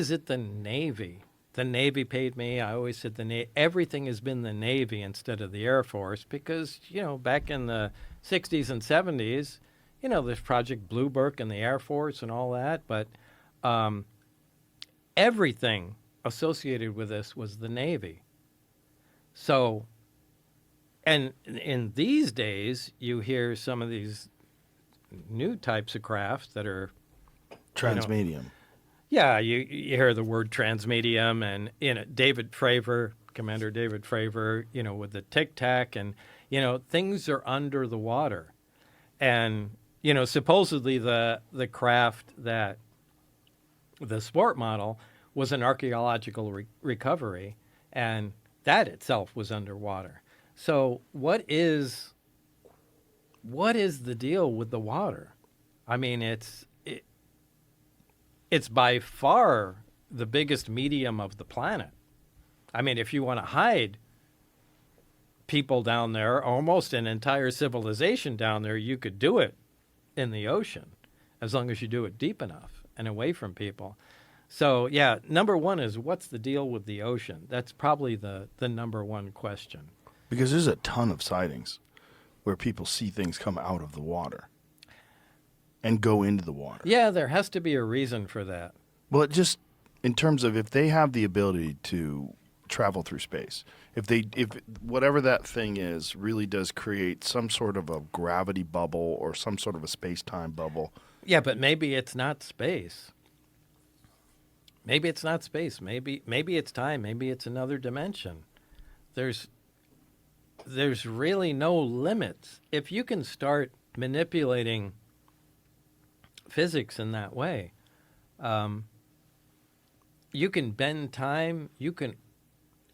Is it the Navy? The Navy paid me. I always said the Navy. Everything has been the Navy instead of the Air Force because, back in the 60s and 70s, there's Project Bluebook and the Air Force and all that. But everything associated with this was the Navy. So, and in these days, you hear some of these new types of crafts that are Transmedium. Yeah, you hear the word transmedium, and David Fravor, Commander David Fravor, with the Tic Tac, and things are under the water, and supposedly the craft that the sport model was an archaeological recovery, and that itself was underwater. So what is the deal with the water? I mean, it's by far the biggest medium of the planet. I mean, if you want to hide people down there, almost an entire civilization down there, you could do it in the ocean as long as you do it deep enough and away from people. So, yeah, number one is what's the deal with the ocean? That's probably the number one question. Because there's a ton of sightings where people see things come out of the water and go into the water. Yeah, there has to be a reason for that. Well, it just in terms of if they have the ability to travel through space, if whatever that thing is really does create some sort of a gravity bubble or some sort of a space-time bubble. Yeah, but maybe it's not space. Maybe it's not space. Maybe it's time. Maybe it's another dimension. There's really no limits. If you can start manipulating physics in that way, you can bend time, you can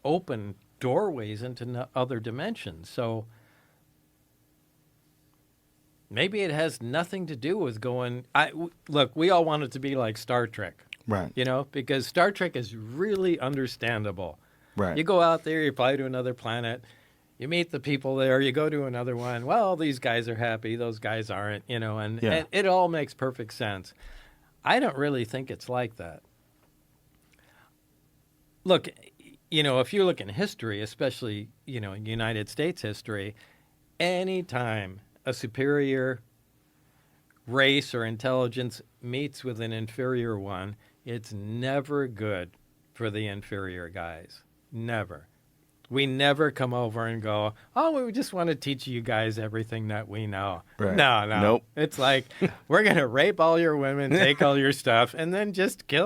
open doorways into other dimensions. So maybe it has nothing to do with look, we all want it to be like Star Trek. Right. Because Star Trek is really understandable. Right. You go out there, you fly to another planet, you meet the people there, you go to another one. Well, these guys are happy, those guys aren't, and it all makes perfect sense. I don't really think it's like that. Look, if you look in history, especially, in United States history, any time a superior race or intelligence meets with an inferior one, it's never good for the inferior guys. Never. We never come over and go, oh, we just want to teach you guys everything that we know. Right. No. Nope. It's like, we're going to rape all your women, take all your stuff, and then just kill